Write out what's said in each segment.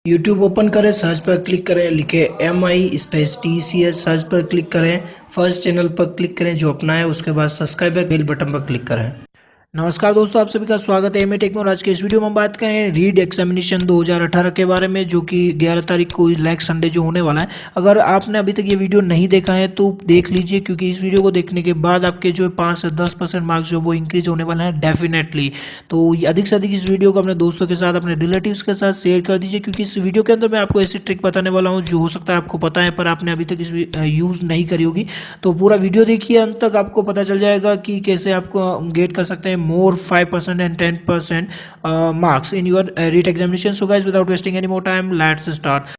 YouTube open करें, search पर click करें, लिखे MI स्पेस TCS, सर्च पर क्लिक करें, फर्स्ट चैनल पर क्लिक करें जो अपना है, उसके बाद सब्सक्राइब बेल बटन पर क्लिक करें। नमस्कार दोस्तों, आप सभी का स्वागत है एमए टेक में। और आज के इस वीडियो में हम बात करें रीड एग्जामिनेशन 2018 के बारे में, जो कि 11 तारीख को नेक्स्ट संडे जो होने वाला है। अगर आपने अभी तक ये वीडियो नहीं देखा है तो देख लीजिए, क्योंकि इस वीडियो को देखने के बाद आपके जो 5 से 10% मार्क्स जो वो इंक्रीज होने वाले हैं डेफिनेटली। तो अधिक से अधिक इस वीडियो को अपने दोस्तों के साथ, अपने रिलेटिव्स के साथ शेयर कर दीजिए, क्योंकि इस वीडियो के अंदर मैं आपको ऐसी ट्रिक बताने वाला हूँ जो हो सकता है आपको पता है पर आपने अभी तक इस यूज़ नहीं करी होगी। तो पूरा वीडियो देखिए अंत तक, आपको पता चल जाएगा कि कैसे आपको गेट कर सकते हैं मोर 5% and 10% marks in your REIT examination. So guys, without wasting any more time, let's start.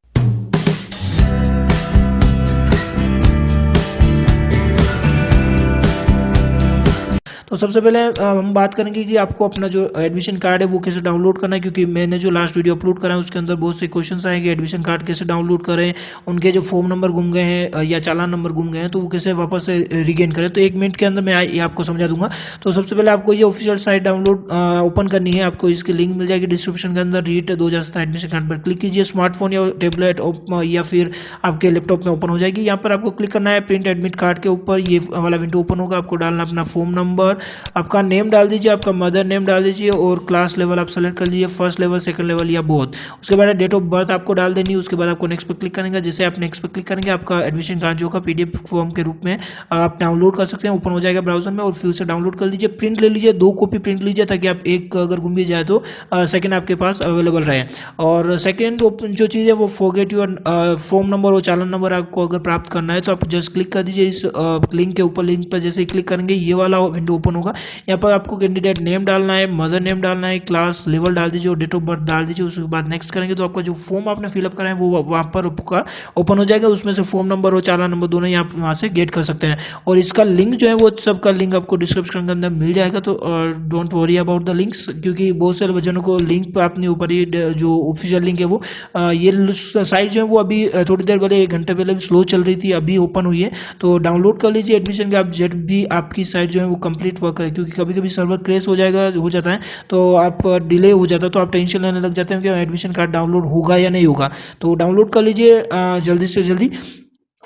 तो सबसे पहले हम बात करेंगे कि आपको अपना जो एडमिशन कार्ड है वो कैसे डाउनलोड करना है, क्योंकि मैंने जो लास्ट वीडियो अपलोड करा है उसके अंदर बहुत से क्वेश्चंस आए कि एडमिशन कार्ड कैसे डाउनलोड करें, उनके जो फॉर्म नंबर गुम गए हैं या चालान नंबर गुम गए हैं तो वो कैसे वापस से रिगेन करें। तो 1 मिनट के अंदर मैं ये आपको समझा दूंगा। तो सबसे पहले आपको ये ऑफिशियल साइट डाउनलोड ओपन करनी है। आपको इसकी लिंक मिल जाएगी डिस्क्रिप्शन के अंदर। REIT 2017 एडमिशन कार्ड पर क्लिक कीजिए। स्मार्टफोन या टेबलेट या फिर आपके लैपटॉप में ओपन हो जाएगी। यहाँ पर आपको क्लिक करना है प्रिंट एडमिट कार्ड के ऊपर। ये वाला विंडो ओपन होगा। आपको डालना अपना फॉर्म नंबर, आपका नेम डाल दीजिए, आपका मदर नेम डाल दीजिए और क्लास लेवल आप सेलेक्ट कर लीजिए, फर्स्ट लेवल, सेकंड लेवल या बोथ। उसके बाद डेट ऑफ बर्थ आपको डाल देनी है। उसके बाद आपको नेक्स्ट पर क्लिक करेंगे। जैसे आप नेक्स्ट पर क्लिक करेंगे आपका एडमिशन कार्ड जो होगा PDF फॉर्म के रूप में आप डाउनलोड कर सकते हैं। ओपन हो जाएगा ब्राउजर में और फिर से डाउनलोड कर लीजिए। प्रिंट ले लीजिए, 2 कॉपी प्रिंट लीजिए, ताकि आप एक अगर गुम भी जाए तो सेकेंड आपके पास अवेलेबल रहे। और सेकेंड जो चीज़ है वो फॉरगेट योर फॉर्म नंबर और चालान नंबर आपको अगर प्राप्त करना है तो आप जस्ट क्लिक कर दीजिए इस लिंक के ऊपर। लिंक पर जैसे ही क्लिक करेंगे ये वाला विंडो ओपन होगा। यहाँ पर आपको कैंडिडेट नेम डालना है, मदर नेम डालना है, क्लास लेवल डाल दीजिए और डेट ऑफ बर्थ डाल दीजिए। उसके बाद नेक्स्ट करेंगे तो आपका जो फॉर्म आपने फिलअप करा है वो वहाँ पर आपका ओपन हो जाएगा। उसमें से फॉर्म नंबर और चालान नंबर दोनों ही आप वहाँ से गेट कर सकते हैं। और इसका लिंक जो है वो सबका लिंक आपको डिस्क्रिप्शन के अंदर मिल जाएगा। तो don't worry about the links, क्योंकि बहुत सारे बच्चों को लिंक पर अपने ऊपर ही जो ऑफिशियल लिंक है वो ये साइट जो है वो अभी थोड़ी देर पहले 1 घंटे पहले भी स्लो चल रही थी, अभी ओपन हुई है। तो डाउनलोड कर लीजिए एडमिशन के, आप जब भी आपकी साइट जो है वो कंप्लीट वर्क करे, क्योंकि कभी कभी सर्वर क्रैश हो जाता है तो आप डिले हो जाता है तो आप टेंशन लेने लग जाते हैं कि एडमिशन कार्ड डाउनलोड होगा या नहीं होगा। तो डाउनलोड कर लीजिए जल्दी से जल्दी।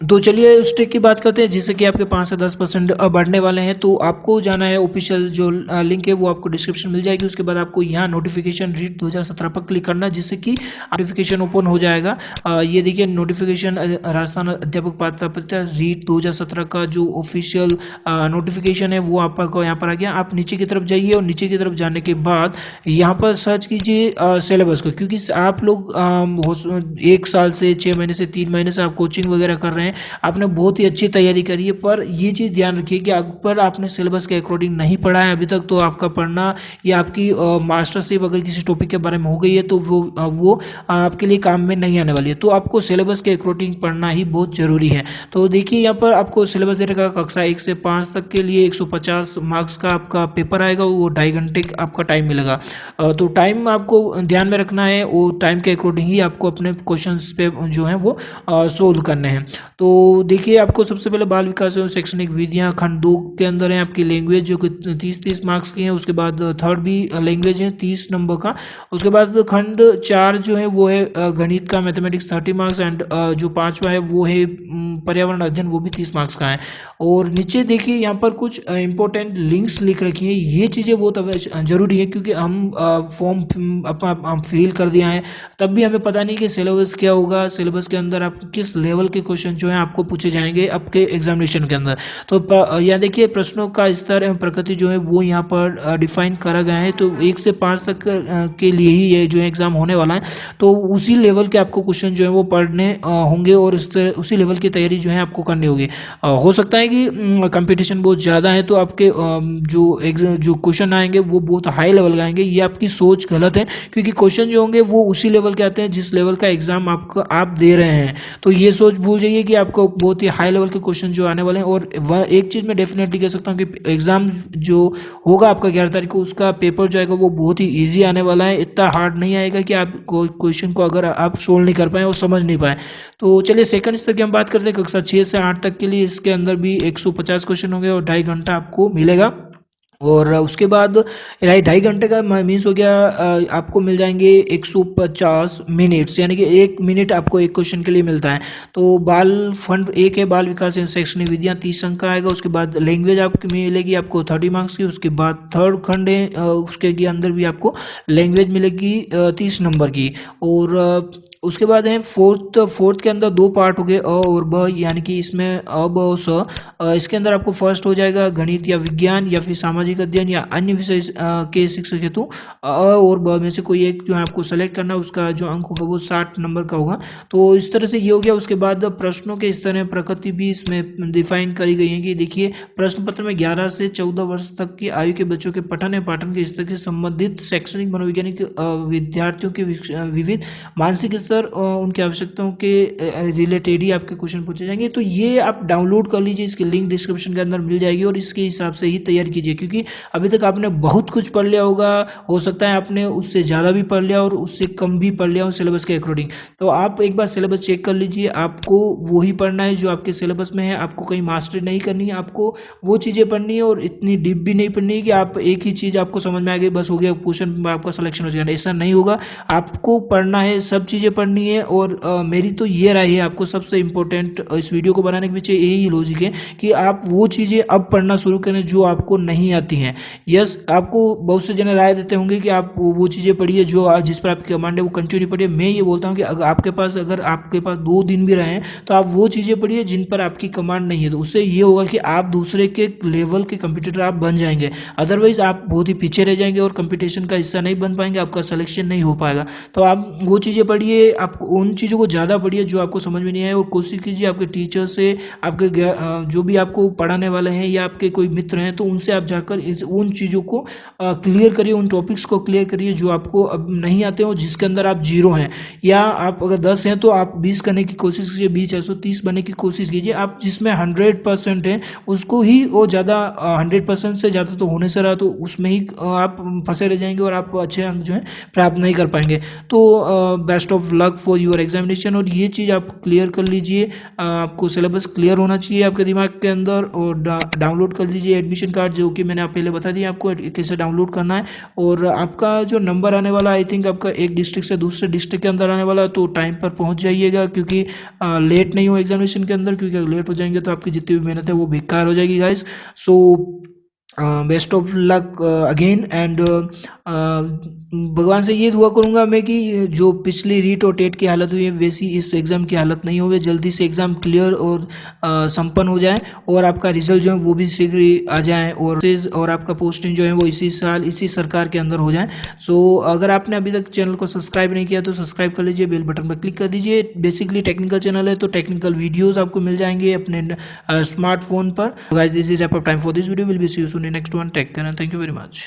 तो चलिए उस ट्रिक की बात करते हैं जिससे कि आपके 5 से 10% बढ़ने वाले हैं। तो आपको जाना है ऑफिशियल जो लिंक है वो आपको डिस्क्रिप्शन मिल जाएगी। उसके बाद आपको यहाँ नोटिफिकेशन REIT 2017 पर क्लिक करना है, जिससे कि नोटिफिकेशन ओपन हो जाएगा। ये देखिए नोटिफिकेशन राजस्थान अध्यापक पात्रता परीक्षा REIT 2017 का जो ऑफिशियल नोटिफिकेशन है वो आपको यहाँ पर आ गया। आप नीचे की तरफ जाइए और नीचे की तरफ जाने के बाद यहाँ पर सर्च कीजिए सिलेबस को, क्योंकि आप लोग 1 साल से 6 महीने से 3 महीने से आप कोचिंग वगैरह कर रहे हैं, आपने बहुत ही अच्छी तैयारी करी है, पर ये चीज़ ध्यान रखिए कि अगर आपने सिलेबस के अकॉर्डिंग नहीं पढ़ा है अभी तक तो आपका पढ़ना या आपकी मास्टरशिप अगर किसी टॉपिक के बारे में हो गई है तो वो आपके लिए काम में नहीं आने वाली है। तो आपको सिलेबस के अकॉर्डिंग पढ़ना ही बहुत ज़रूरी है। तो देखिए यहाँ पर आपको सिलेबस दे रखा कक्षा 1 से 5 तक के लिए 150 मार्क्स का आपका पेपर आएगा, वो 2.5 घंटे आपका टाइम मिलेगा। तो टाइम आपको ध्यान में रखना है, वो टाइम के अकॉर्डिंग ही आपको अपने क्वेश्चन पे जो है वो सोल्व करने हैं। तो देखिए आपको सबसे पहले बाल विकास एवं शैक्षणिक विधियाँ खंड 2 के अंदर है आपकी लैंग्वेज, जो कि 30 मार्क्स की है। उसके बाद थर्ड भी लैंग्वेज है 30 नंबर का। उसके बाद खंड 4 जो है वो है गणित का, मैथमेटिक्स 30 मार्क्स एंड जो 5वां है वो है पर्यावरण अध्ययन, वो भी 30 मार्क्स का है। और नीचे देखिए यहाँ पर कुछ इंपॉर्टेंट लिंक्स लिख रखी है। ये चीज़ें बहुत जरूरी है, क्योंकि हम फॉर्म अपना फिल कर दिया है तब भी हमें पता नहीं कि सिलेबस क्या होगा, सिलेबस के अंदर आप किस लेवल के क्वेश्चन जो है आपको पूछे जाएंगे आपके एग्जामिनेशन के अंदर। तो यहाँ देखिए प्रश्नों का स्तर एवं प्रकृति जो है वो यहाँ पर डिफाइन करा गया है। तो 1 से 5 तक के लिए ही ये जो है एग्जाम होने वाला है, तो उसी लेवल के आपको क्वेश्चन जो है वो पढ़ने होंगे और उसी लेवल की तैयारी जो है आपको करनी होगी। हो सकता है कि कंपटीशन बहुत ज़्यादा है तो आपके जो क्वेश्चन आएंगे वो बहुत हाई लेवल के आएंगे। ये आपकी सोच गलत है, क्योंकि क्वेश्चन जो होंगे वो उसी लेवल के आते हैं जिस लेवल का एग्जाम आप दे रहे हैं। तो ये सोच भूल जाइए कि आपको बहुत ही हाई लेवल के क्वेश्चन जो आने वाले हैं। और एक चीज़ मैं डेफिनेटली कह सकता हूँ कि एग्जाम जो होगा आपका 11 तारीख को, उसका पेपर जो आएगा वो बहुत ही ईजी आने वाला है। इतना हार्ड नहीं आएगा कि आप क्वेश्चन को अगर आप सोल्व नहीं कर पाए और समझ नहीं पाए। तो चलिए सेकंड स्तर की हम बात करते हैं। कक्षा 6 से 8 तक के लिए इसके अंदर भी 150 क्वेश्चन होंगे और 2.5 घंटा आपको मिलेगा। और उसके बाद 2.5 घंटे का मीन्स हो गया, आपको मिल जाएंगे 150 मिनट्स, यानी कि 1 मिनट आपको एक क्वेश्चन के लिए मिलता है। तो बाल फंड एक है, बाल विकास एवं शैक्षणिक विधियाँ 30 अंक का आएगा। उसके बाद लैंग्वेज आपकी मिलेगी आपको 30 मार्क्स की। उसके बाद थर्ड खंड है, उसके के अंदर भी आपको लैंग्वेज मिलेगी 30 नंबर की। और उसके बाद है फोर्थ के अंदर 2 पार्ट हो गए, अ और ब, यानी कि इसमें अ ब और स। इसके अंदर आपको फर्स्ट हो जाएगा गणित या विज्ञान या फिर सामाजिक अध्ययन या अन्य विषय के शिक्षक हेतु अ और ब में से कोई एक जो है आपको सेलेक्ट करना है। उसका जो अंक होगा वो 60 नंबर का होगा। तो इस तरह से ये हो गया। उसके बाद प्रश्नों के स्तर है, प्रकृति भी इसमें डिफाइन करी गई है कि देखिए प्रश्न पत्र में 11 से 14 वर्ष तक की आयु के बच्चों के पठन एवं पाठन के स्तर से संबंधित शैक्षणिक मनोवैज्ञानिक विद्यार्थियों के विविध मानसिक स्तर, उनकी आवश्यकताओं के रिलेटेड ही आपके क्वेश्चन पूछे जाएंगे। तो ये आप डाउनलोड कर लीजिए, इसकी लिंक डिस्क्रिप्शन के अंदर मिल जाएगी और इसके हिसाब से ही तैयार कीजिए, क्योंकि अभी तक आपने बहुत कुछ पढ़ लिया होगा, हो सकता है आपने उससे ज़्यादा भी पढ़ लिया और उससे कम भी पढ़ लिया हो सिलेबस के अकॉर्डिंग। तो आप एक बार सिलेबस चेक कर लीजिए, आपको वही पढ़ना है जो आपके सिलेबस में है, आपको कहीं मास्टरी नहीं करनी है, आपको वो चीज़ें पढ़नी है और इतनी डीप भी नहीं पढ़नी है कि आप एक ही चीज़ आपको समझ में आ गई बस हो गया क्वेश्चन आपका सिलेक्शन हो जाएगा। ऐसा नहीं होगा, आपको पढ़ना है, सब चीज़ें पढ़नी है। और मेरी तो ये राय है, आपको सबसे इम्पोर्टेंट इस वीडियो को बनाने के पीछे यही लॉजिक है कि आप वो चीज़ें अब पढ़ना शुरू करें जो आपको नहीं आती हैं। यस, आपको बहुत से जने राय देते होंगे कि आप वो चीज़ें पढ़िए जो जिस पर आपकी कमांड है वो कंटिन्यू पढ़िए। मैं ये बोलता हूँ कि अगर आपके पास 2 दिन भी रहे हैं तो आप वो चीज़ें पढ़िए जिन पर आपकी कमांड नहीं है। तो उससे ये होगा कि आप दूसरे के लेवल के कंपटीटर आप बन जाएंगे, अदरवाइज आप बहुत ही पीछे रह जाएंगे और कंपटीशन का हिस्सा नहीं बन पाएंगे, आपका सिलेक्शन नहीं हो पाएगा। तो आप वो चीज़ें पढ़िए, आप उन चीज़ों को ज़्यादा पढ़िए जो आपको समझ में नहीं आए, और कोशिश कीजिए आपके टीचर से, आपके जो भी आपको पढ़ाने वाले हैं या आपके कोई मित्र हैं, तो उनसे आप जाकर उन चीज़ों को क्लियर करिए, उन टॉपिक्स को क्लियर करिए जो आपको अब नहीं आते हो, जिसके अंदर आप जीरो हैं। या आप अगर 10 हैं तो आप 20 करने की कोशिश कीजिए, 20 130 बनने की कोशिश कीजिए। आप जिसमें 100% है उसको ही, वो ज़्यादा 100% से ज़्यादा तो होने से रहा, तो उसमें ही आप फंसे रह जाएंगे और आप अच्छे अंक जो है प्राप्त नहीं कर पाएंगे। तो best of luck for your examination. और ये चीज़ आप क्लियर कर लीजिए, आपको सिलेबस क्लियर होना चाहिए आपके दिमाग के अंदर। और डाउनलोड कर लीजिए एडमिशन कार्ड, जो कि मैंने आप पहले बता दिया आपको कैसे डाउनलोड करना है। और आपका जो नंबर आने वाला, आई थिंक आपका एक डिस्ट्रिक्ट से दूसरे डिस्ट्रिक्ट के अंदर आने वाला, तो टाइम पर पहुंच जाइएगा, क्योंकि लेट नहीं हो एग्जामिनेशन के अंदर, क्योंकि अगर लेट हो जाएंगे तो आपकी जितनी भी मेहनत है वो बेकार हो जाएगी guys. So best of luck again. And भगवान से ये दुआ करूंगा मैं कि जो पिछली रीट और टेट की हालत हुई है वैसी इस एग्ज़ाम की हालत नहीं होवे, जल्दी से एग्ज़ाम क्लियर और संपन्न हो जाए और आपका रिजल्ट जो है वो भी शीघ्र ही आ जाए, और आपका पोस्टिंग जो है वो इसी साल इसी सरकार के अंदर हो जाए। सो अगर आपने अभी तक चैनल को सब्सक्राइब नहीं किया तो सब्सक्राइब कर लीजिए, बेल बटन पर क्लिक कर दीजिए। बेसिकली टेक्निकल चैनल है तो टेक्निकल वीडियोज़ आपको मिल जाएंगे अपने स्मार्टफोन पर। Guys, this is up time for this video, will be see you soon in next one. Take care and thank you very much.